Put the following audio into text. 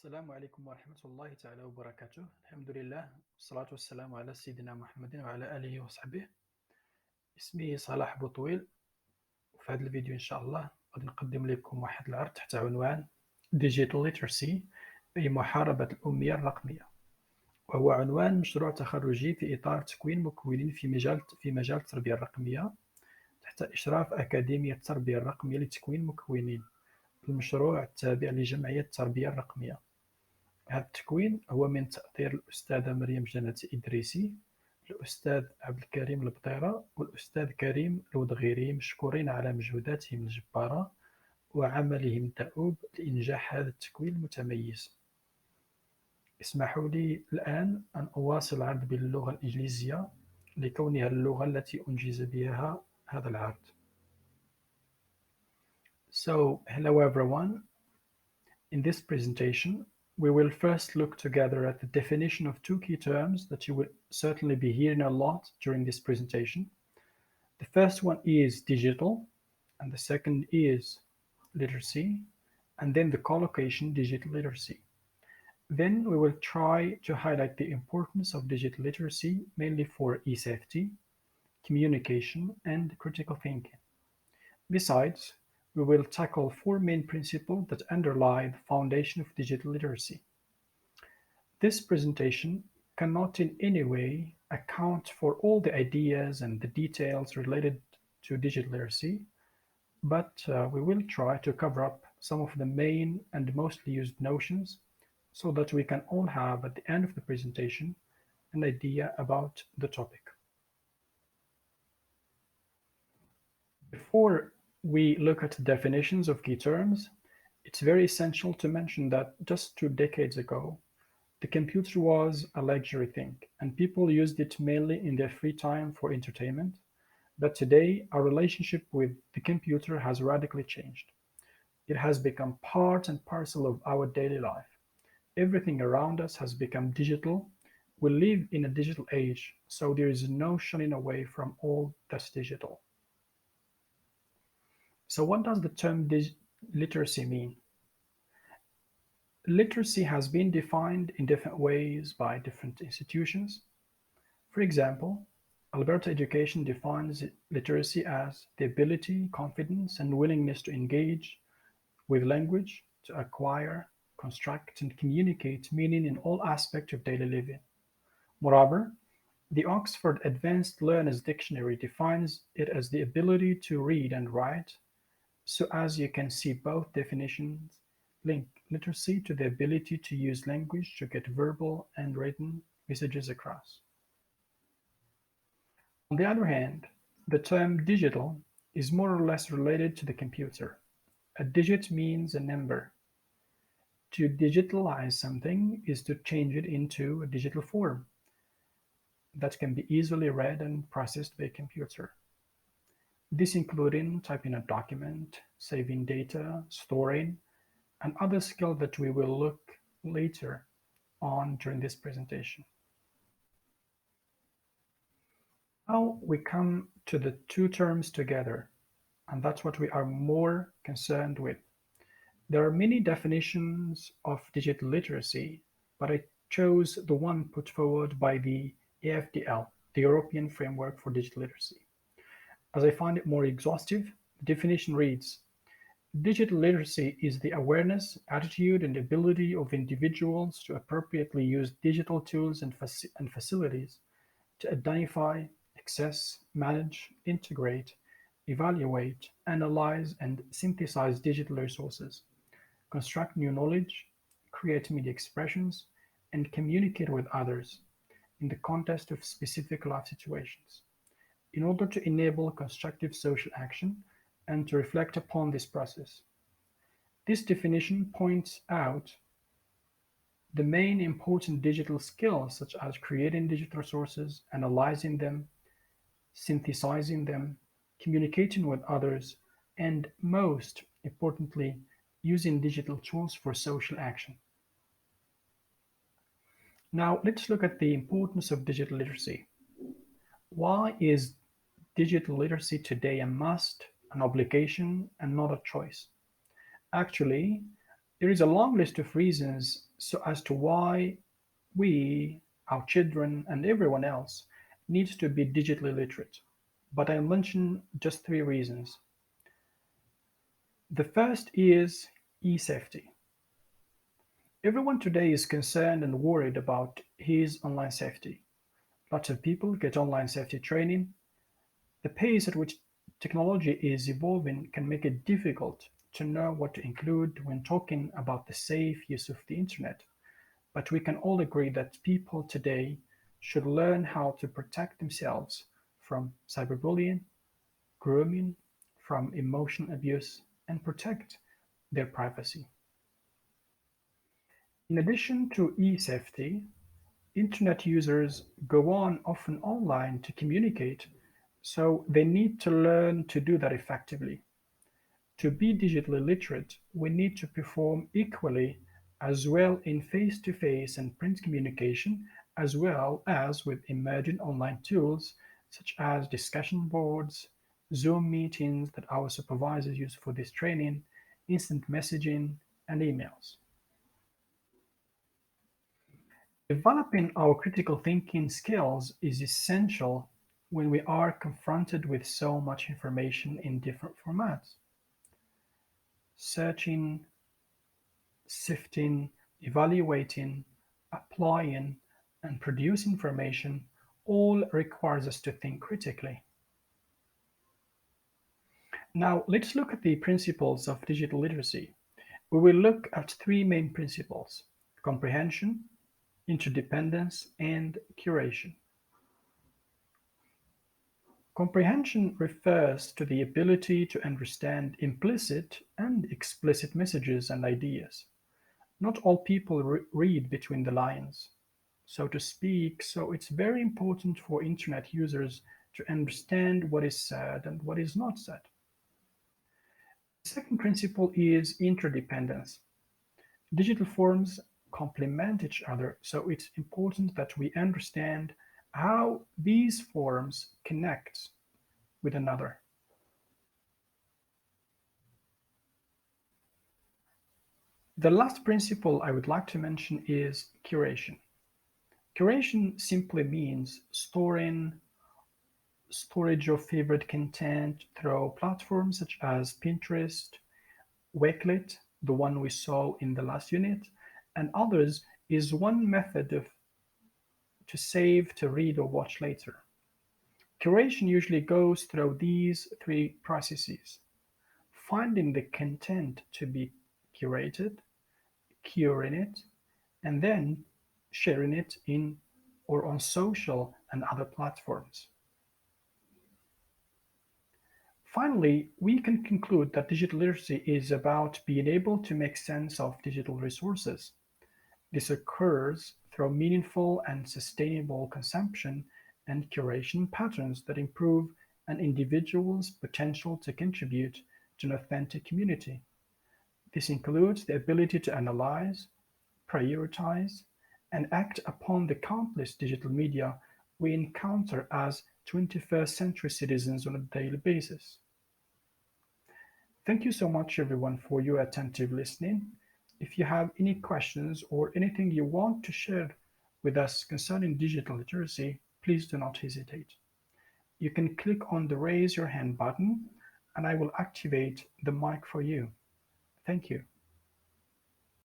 السلام عليكم ورحمة الله تعالى وبركاته. الحمد لله والصلاة والسلام على سيدنا محمد وعلى آله وصحبه. اسمي صلاح بوطويل، وفي هذا الفيديو إن شاء الله غادي نقدم لكم واحد العرض تحت عنوان Digital Literacy، أي محاربة الأمية الرقمية، وهو عنوان مشروع تخرجي في إطار تكوين مكونين في مجال التربية الرقمية تحت إشراف أكاديمية التربية الرقمية لتكوين مكونين، المشروع التابع لجمعية التربية الرقمية. هذا التكوين هو من تأطير الأستاذة مريم جنة إدريسي، الأستاذ عبد الكريم البطيرة والأستاذ كريم الودغيري، مشكورين على مجهوداتهم الجبارة وعملهم الدؤوب لإنجاح هذا التكوين المتميز. اسمحوا لي الآن أن أواصل العرض باللغة الإنجليزية لكونها اللغة التي أنجز بها هذا العرض. So, hello everyone. In this presentation, we will first look together at the definition of two key terms that you will certainly be hearing a lot during this presentation. The first one is digital, and the second is literacy, and then the collocation digital literacy. Then we will try to highlight the importance of digital literacy, mainly for e-safety, communication, and critical thinking. Besides, we will tackle four main principles that underlie the foundation of digital literacy. This presentation cannot in any way account for all the ideas and the details related to digital literacy, but we will try to cover up some of the main and mostly used notions so that we can all have at the end of the presentation an idea about the topic. Before we look at definitions of key terms, it's very essential to mention that just 2 decades ago, the computer was a luxury thing, and people used it mainly in their free time for entertainment. But today, our relationship with the computer has radically changed. It has become part and parcel of our daily life. Everything around us has become digital. We live in a digital age, so there is no shunning away from all that's digital. So what does the term literacy mean? Literacy has been defined in different ways by different institutions. For example, Alberta Education defines literacy as the ability, confidence, and willingness to engage with language, to acquire, construct, and communicate meaning in all aspects of daily living. Moreover, the Oxford Advanced Learners Dictionary defines it as the ability to read and write. So as you can see, both definitions link literacy to the ability to use language to get verbal and written messages across. On the other hand, the term digital is more or less related to the computer. A digit means a number. To digitalize something is to change it into a digital form that can be easily read and processed by a computer. This including typing a document, saving data, storing, and other skills that we will look later on during this presentation. Now we come to the two terms together, and that's what we are more concerned with. There are many definitions of digital literacy, but I chose the one put forward by the EFDL, the European Framework for Digital Literacy. As I find it more exhaustive, the definition reads, digital literacy is the awareness, attitude, and ability of individuals to appropriately use digital tools and facilities to identify, access, manage, integrate, evaluate, analyze, and synthesize digital resources, construct new knowledge, create media expressions, and communicate with others in the context of specific life situations, in order to enable constructive social action and to reflect upon this process. This definition points out the main important digital skills such as creating digital resources, analyzing them, synthesizing them, communicating with others, and most importantly, using digital tools for social action. Now let's look at the importance of digital literacy. Why is digital literacy today a must, an obligation, and not a choice? Actually, There is a long list of reasons so as to why we, our children, and everyone else needs to be digitally literate. But I'll mention just three reasons. The first is e-safety. Everyone today is concerned and worried about his online safety. Lots of people get online safety training. The pace at which technology is evolving can make it difficult to know what to include when talking about the safe use of the internet. But we can all agree that people today should learn how to protect themselves from cyberbullying, grooming, from emotional abuse, and protect their privacy. In addition to e-safety, internet users go on often online to communicate, so they need to learn to do that effectively. To be digitally literate, we need to perform equally as well in face-to-face and print communication, as well as with emerging online tools such as discussion boards, Zoom meetings that our supervisors use for this training, instant messaging, and emails. Developing our critical thinking skills is essential when we are confronted with so much information in different formats. Searching, sifting, evaluating, applying, and producing information all requires us to think critically. Now, let's look at the principles of digital literacy. We will look at three main principles: comprehension, interdependence, and curation. Comprehension refers to the ability to understand implicit and explicit messages and ideas. Not all people read between the lines, so to speak, so it's very important for internet users to understand what is said and what is not said. The second principle is interdependence. Digital forms complement each other, so it's important that we understand how these forms connect with another. The last principle I would like to mention is curation. Curation simply means storage of favorite content through platforms such as Pinterest, Wakelet, the one we saw in the last unit, and others is one method to save, to read, or watch later. Curation usually goes through these three processes: finding the content to be curated, curing it, and then sharing it in or on social and other platforms. Finally, we can conclude that digital literacy is about being able to make sense of digital resources. This occurs through meaningful and sustainable consumption and curation patterns that improve an individual's potential to contribute to an authentic community. This includes the ability to analyze, prioritize, and act upon the countless digital media we encounter as 21st century citizens on a daily basis. Thank you so much, everyone, for your attentive listening. If you have any questions or anything you want to share with us concerning digital literacy, please do not hesitate. You can click on the raise your hand button and I will activate the mic for you. Thank you.